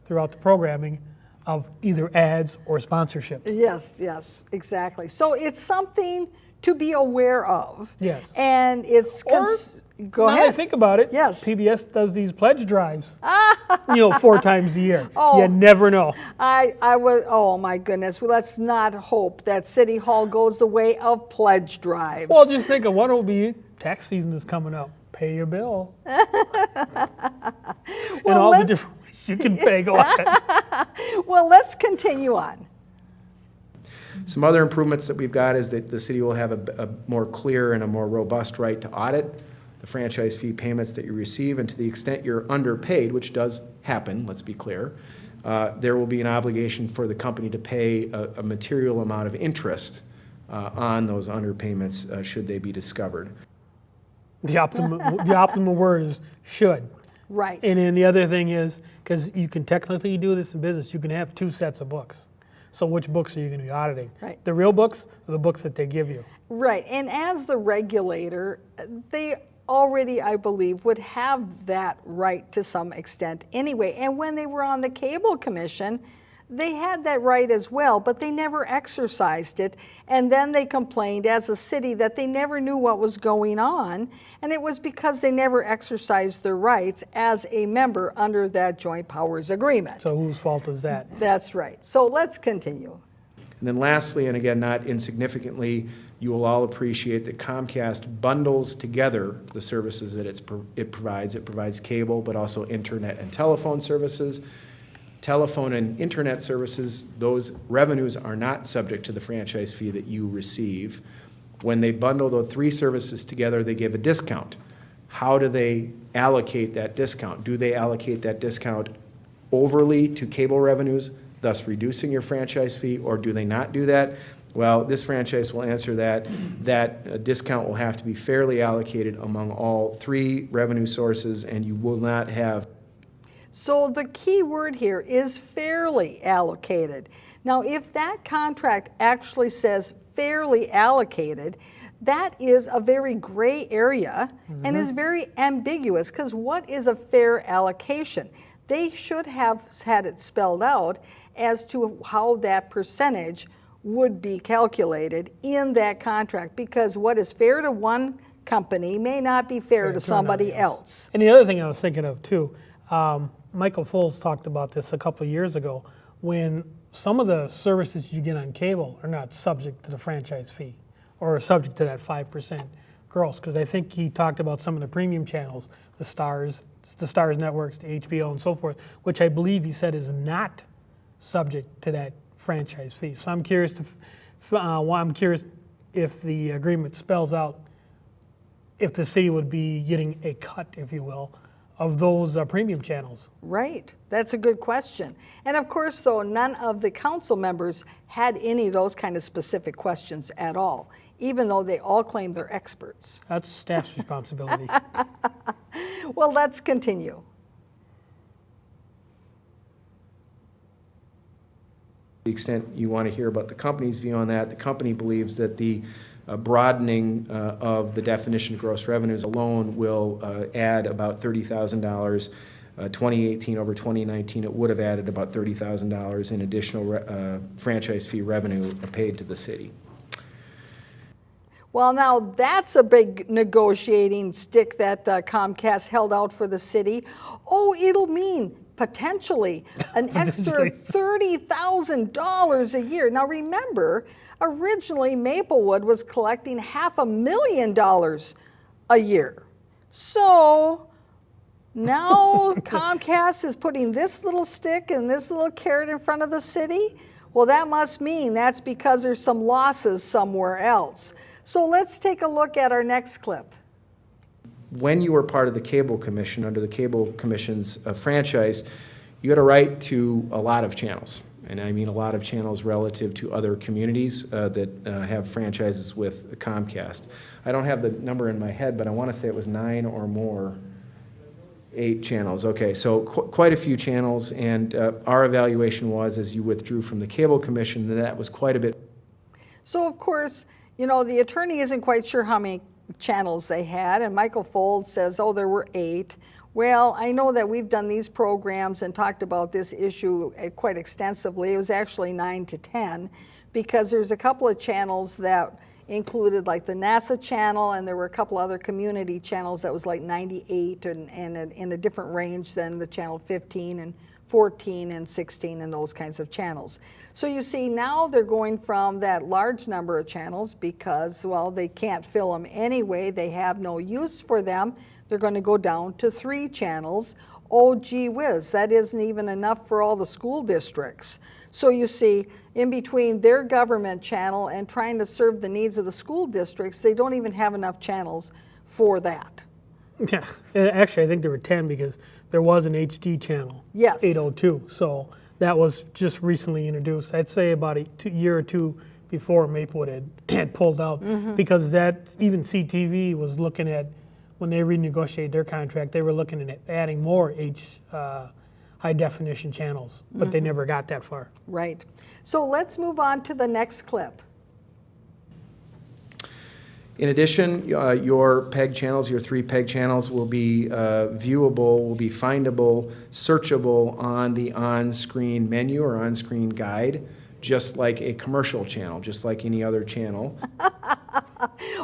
throughout the programming of either ads or sponsorships. Yes, exactly. So it's something to be aware of. Yes. And it's go Now that I ahead. think about it, Yes. PBS does these pledge drives, 4 times a year. Oh. You never know. I would, oh my goodness, well, let's not hope that City Hall goes the way of pledge drives. Well, just think of what will be, tax season is coming up. Pay your bill. And all the different ways you can pay. Go ahead. Well, let's continue on. Some other improvements that we've got is that the city will have a more clear and a more robust right to audit the franchise fee payments that you receive, and to the extent you're underpaid, which does happen, let's be clear, there will be an obligation for the company to pay a material amount of interest on those underpayments should they be discovered. The optimal word is should. Right. And then the other thing is, because you can technically do this in business, you can have 2 sets of books. So which books are you going to be auditing? Right. The real books or the books that they give you? Right. And as the regulator, they already, I believe, would have that right to some extent anyway. And when they were on the Cable Commission, they had that right as well, but they never exercised it. And then they complained as a city that they never knew what was going on. And it was because they never exercised their rights as a member under that joint powers agreement. So whose fault is that? That's right. So let's continue. And then lastly, and again, not insignificantly, you will all appreciate that Comcast bundles together the services that it provides. It provides cable, but also internet and telephone services. Telephone and internet services, those revenues are not subject to the franchise fee that you receive. When they bundle the 3 services together, they give a discount. How do they allocate that discount? Do they allocate that discount overly to cable revenues, thus reducing your franchise fee, or do they not do that? Well, this franchise will answer that. That discount will have to be fairly allocated among all 3 revenue sources, and you will not have. So the key word here is fairly allocated. Now, if that contract actually says fairly allocated, that is a very gray area and is very ambiguous, because what is a fair allocation? They should have had it spelled out as to how that percentage would be calculated in that contract, because what is fair to one company may not be fair to somebody else. And the other thing I was thinking of too, Michael Foles talked about this a couple of years ago, when some of the services you get on cable are not subject to the franchise fee or subject to that 5% gross, because I think he talked about some of the premium channels, the Stars networks, the HBO and so forth, which I believe he said is not subject to that franchise fee. So I'm curious if the agreement spells out if the city would be getting a cut, if you will, of those premium channels. Right, that's a good question. And of course, though, none of the council members had any of those kind of specific questions at all, even though they all claim they're experts. That's staff's responsibility. Well, let's continue. To the extent you want to hear about the company's view on that, the company believes that the broadening of the definition of gross revenues alone will add about $30,000. 2018 over 2019, it would have added about $30,000 in additional franchise fee revenue paid to the city. Well, now that's a big negotiating stick that Comcast held out for the city. Oh, it'll mean potentially an extra $30,000 a year. Now remember, originally Maplewood was collecting $500,000 a year. So now Comcast is putting this little stick and this little carrot in front of the city. Well, that must mean that's because there's some losses somewhere else. So let's take a look at our next clip. When you were part of the Cable Commission, under the Cable Commission's franchise, you had a right to a lot of channels. And I mean a lot of channels relative to other communities that have franchises with Comcast. I don't have the number in my head, but I want to say it was 9 or more. 8 channels. Okay, so quite a few channels, and our evaluation was, as you withdrew from the Cable Commission, that was quite a bit. So of course, you know, the attorney isn't quite sure how many channels they had, and Michael Foles says, oh, there were 8. Well, I know that we've done these programs and talked about this issue quite extensively. It was actually 9 to 10, because there's a couple of channels that included like the NASA channel, and there were a couple other community channels that was like 98 and in a different range than the channel 15 and 14 and 16 and those kinds of channels. So you see, now they're going from that large number of channels because, well, they can't fill them anyway. They have no use for them. They're going to go down to 3 channels. Oh, gee whiz, that isn't even enough for all the school districts. So you see, in between their government channel and trying to serve the needs of the school districts, they don't even have enough channels for that. Yeah, actually, I think there were 10 because there was an HD channel. Yes. 802. So that was just recently introduced. I'd say about a year or two before Maplewood had pulled out, because that even CTV was looking at, when they renegotiated their contract, they were looking at adding more high definition channels, but they never got that far. Right. So let's move on to the next clip. In addition, your PEG channels, your 3 PEG channels will be viewable, will be findable, searchable on the on-screen menu or on-screen guide, just like a commercial channel, just like any other channel.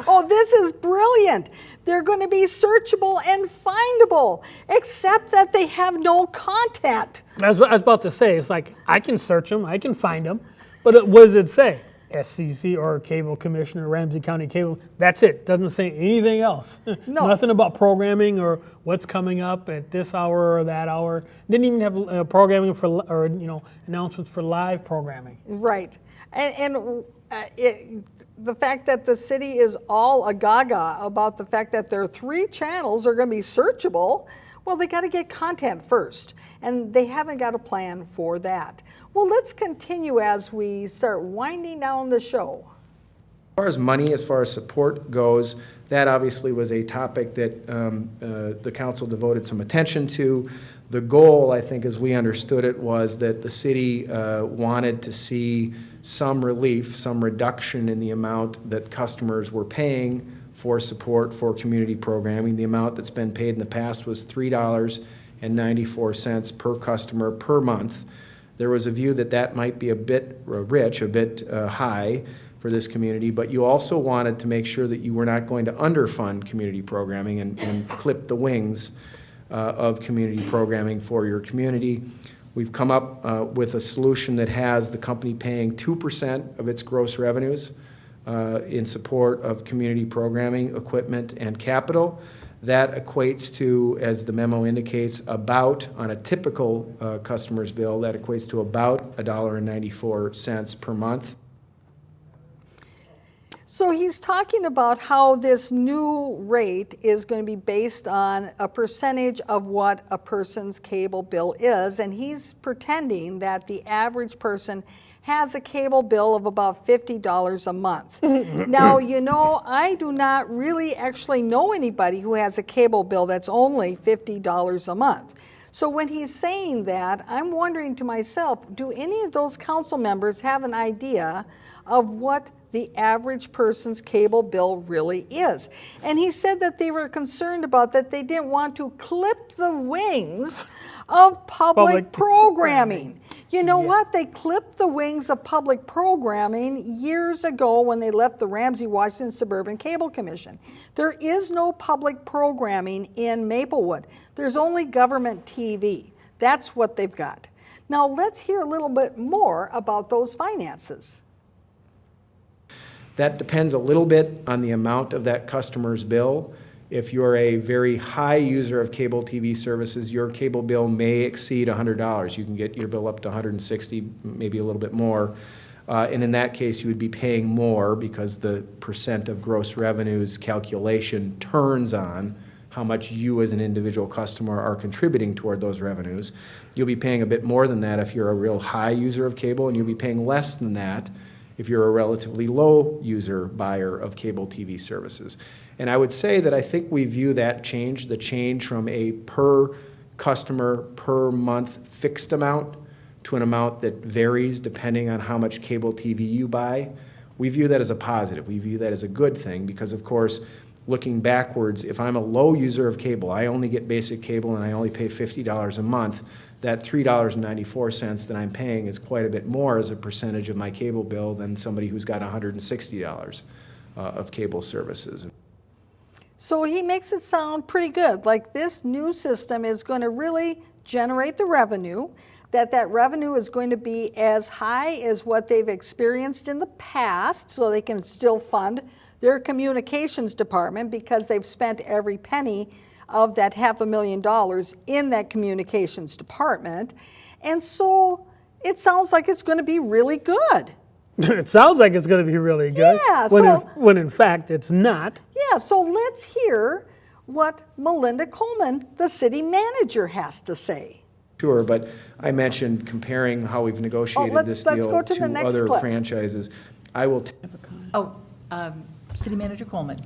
Oh, this is brilliant. They're going to be searchable and findable, except that they have no content. I was about to say, it's like, I can search them, I can find them, but what does it say? SCC or Cable Commissioner, Ramsey County Cable. That's it. Doesn't say anything else. No. Nothing about programming or what's coming up at this hour or that hour. Didn't even have programming for, or announcements for live programming. Right. And the fact that the city is all agaga about the fact that their 3 channels are going to be searchable, well, they got to get content first, and they haven't got a plan for that. Well, let's continue as we start winding down the show. As far as money, as far as support goes, that obviously was a topic that the council devoted some attention to. The goal, I think, as we understood it, was that the city wanted to see some relief, some reduction in the amount that customers were paying for support for community programming. The amount that's been paid in the past was $3.94 per customer per month. There was a view that that might be a bit rich, a bit high for this community, but you also wanted to make sure that you were not going to underfund community programming and clip the wings of community programming for your community. We've come up with a solution that has the company paying 2% of its gross revenues in support of community programming, equipment, and capital. That equates to, as the memo indicates, about, on a typical customer's bill, that equates to about $1.94 per month. So he's talking about how this new rate is going to be based on a percentage of what a person's cable bill is, and he's pretending that the average person has a cable bill of about $50 a month. Now, you know, I do not really actually know anybody who has a cable bill that's only $50 a month. So when he's saying that, I'm wondering to myself, do any of those council members have an idea of what the average person's cable bill really is? And he said that they were concerned about that they didn't want to clip the wings of public programming. You know what? They clipped the wings of public programming years ago when they left the Ramsey Washington Suburban Cable Commission. There is no public programming in Maplewood. There's only government TV. That's what they've got. Now let's hear a little bit more about those finances. That depends a little bit on the amount of that customer's bill. If you're a very high user of cable TV services, your cable bill may exceed $100. You can get your bill up to $160, maybe a little bit more. And in that case, you would be paying more because the percent of gross revenues calculation turns on how much you as an individual customer are contributing toward those revenues. You'll be paying a bit more than that if you're a real high user of cable, and you'll be paying less than that if you're a relatively low user buyer of cable TV services. And I would say that I think we view that change, the change from a per customer per month fixed amount to an amount that varies depending on how much cable TV you buy, we view that as a positive. We view that as a good thing because, of course, looking backwards, if I'm a low user of cable, I only get basic cable and I only pay $50 a month, that $3.94 that I'm paying is quite a bit more as a percentage of my cable bill than somebody who's got $160 of cable services. So he makes it sound pretty good, like this new system is going to really generate the revenue, that revenue is going to be as high as what they've experienced in the past, so they can still fund their communications department because they've spent every penny of that $500,000 in that communications department. And so it sounds like it's going to be really good. It sounds like it's going to be really good. Yeah, when in fact it's not. Yeah, so let's hear what Melinda Coleman, the city manager, has to say. Sure, but I mentioned comparing how we've negotiated this let's deal go to the next other clip. franchises. I will City Manager Coleman.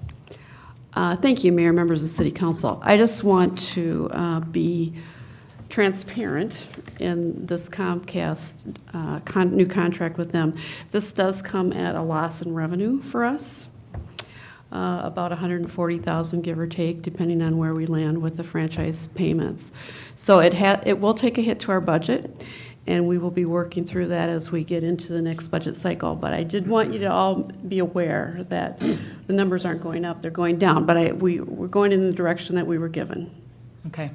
Thank you, Mayor, members of the City Council. I just want to be transparent in this Comcast new contract with them. This does come at a loss in revenue for us, about $140,000, give or take, depending on where we land with the franchise payments. So it will take a hit to our budget, and we will be working through that as we get into the next budget cycle. But I did want you to all be aware that the numbers aren't going up, they're going down, but we're going in the direction that we were given. Okay.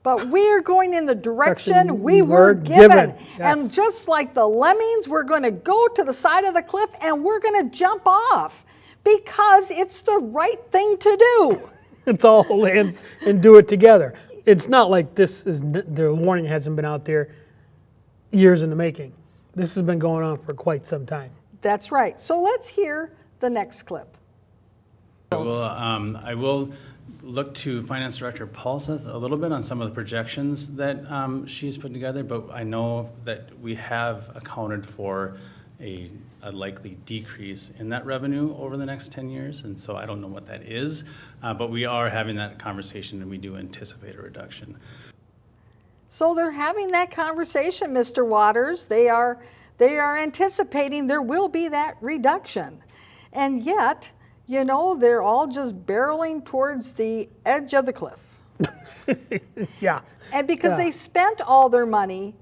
But we are going in the direction we were given. Yes. And just like the lemmings, we're going to go to the side of the cliff and we're going to jump off because it's the right thing to do. It's all land and do it together. It's not like the warning hasn't been out there years in the making. This has been going on for quite some time. That's right. So let's hear the next clip. I will look to Finance Director Paulseth a little bit on some of the projections that she's put together, but I know that we have accounted for a likely decrease in that revenue over the next 10 years, and so I don't know what that is, but we are having that conversation and we do anticipate a reduction. So they're having that conversation, Mr. Waters. They are anticipating there will be that reduction. And yet, you know, they're all just barreling towards the edge of the cliff. Yeah. And because they spent all their money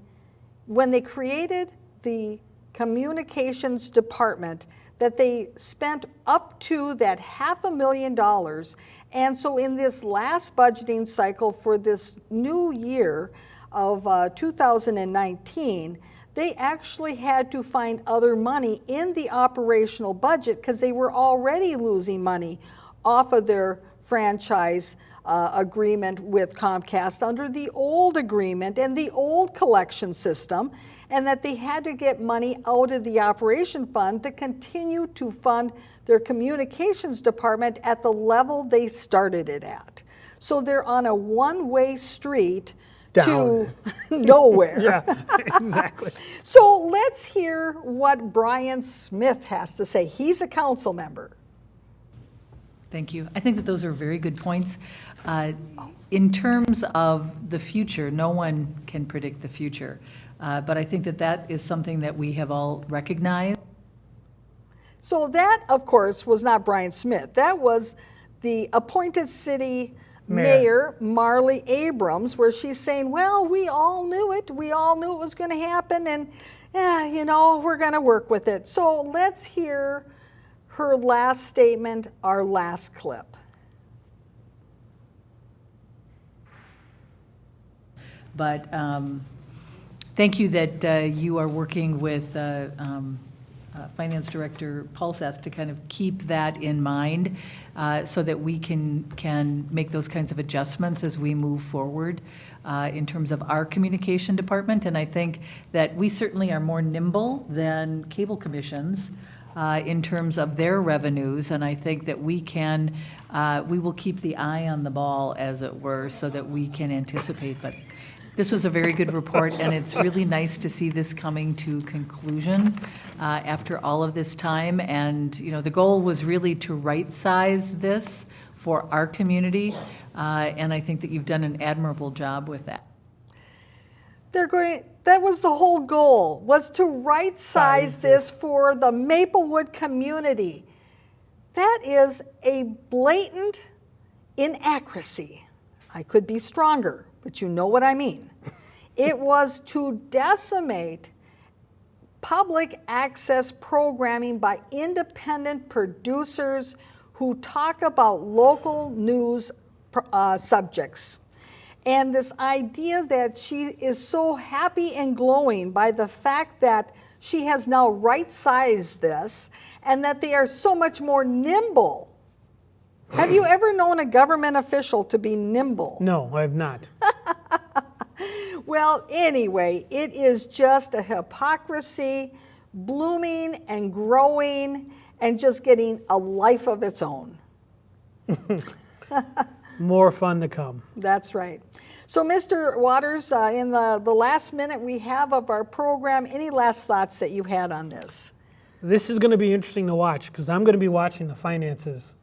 when they created the communications department, that they spent up to that $500,000. And so in this last budgeting cycle for this new year of 2019, they actually had to find other money in the operational budget because they were already losing money off of their franchise agreement with Comcast under the old agreement and the old collection system, and that they had to get money out of the operation fund to continue to fund their communications department at the level they started it at. So they're on a one-way street to nowhere. Yeah, exactly. So let's hear what Brian Smith has to say. He's a council member. Thank you. I think that those are very good points. In terms of the future, no one can predict the future. But I think that that is something that we have all recognized. So that, of course, was not Brian Smith. That was the appointed city mayor, Marley Abrams, where she's saying, well, we all knew it. We all knew it was going to happen, and you know, we're going to work with it. So let's hear her last statement, our last clip. But thank you that you are working with Finance Director Paulseth to kind of keep that in mind so that we can make those kinds of adjustments as we move forward in terms of our communication department. And I think that we certainly are more nimble than cable commissions in terms of their revenues, and I think that we will keep the eye on the ball, as it were, so that we can anticipate. But this was a very good report, and it's really nice to see this coming to conclusion after all of this time. And you know, the goal was really to right-size this for our community, and I think that you've done an admirable job with that. That was the whole goal, was to right-size this for the Maplewood community. That is a blatant inaccuracy. I could be stronger, but you know what I mean. It was to decimate public access programming by independent producers who talk about local news subjects. And this idea that she is so happy and glowing by the fact that she has now right-sized this and that they are so much more nimble. Have you ever known a government official to be nimble? No, I have not. Well, anyway, it is just a hypocrisy blooming and growing and just getting a life of its own. More fun to come. That's right. So, Mr. Waters, in the last minute we have of our program, any last thoughts that you had on this? This is going to be interesting to watch because I'm going to be watching the finances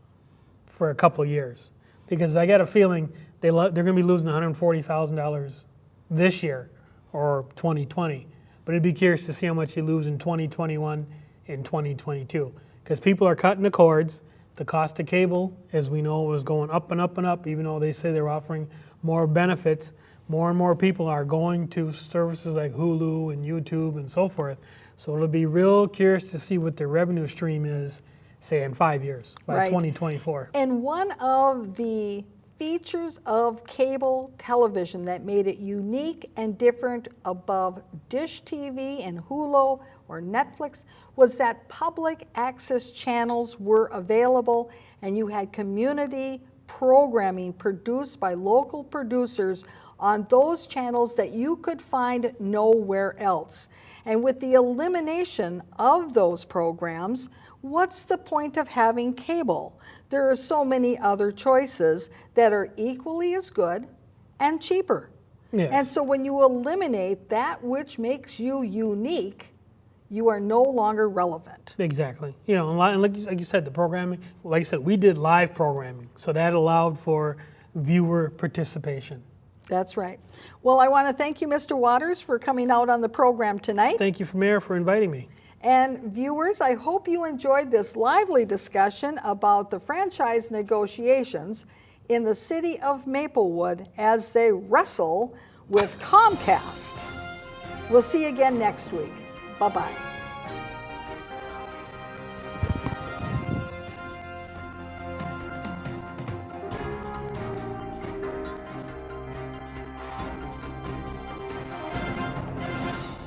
for a couple of years because I got a feeling they're going to be losing $140,000 this year or 2020. But it'd be curious to see how much you lose in 2021 and 2022 because people are cutting the cords. The cost of cable, as we know, was going up and up and up, even though they say they're offering more benefits. More and more people are going to services like Hulu and YouTube and so forth. So it'll be real curious to see what their revenue stream is, say, in 5 years, by 2024. And one of the features of cable television that made it unique and different above Dish TV and Hulu or Netflix was that public access channels were available and you had community programming produced by local producers on those channels that you could find nowhere else. And with the elimination of those programs, what's the point of having cable? There are so many other choices that are equally as good and cheaper. Yes. And so when you eliminate that which makes you unique, you are no longer relevant. Exactly. You know, and like you said, the programming, like I said, we did live programming, so that allowed for viewer participation. That's right. Well, I want to thank you, Mr. Waters, for coming out on the program tonight. Thank you, Mayor, for inviting me. And viewers, I hope you enjoyed this lively discussion about the franchise negotiations in the city of Maplewood as they wrestle with Comcast. We'll see you again next week. Bye-bye.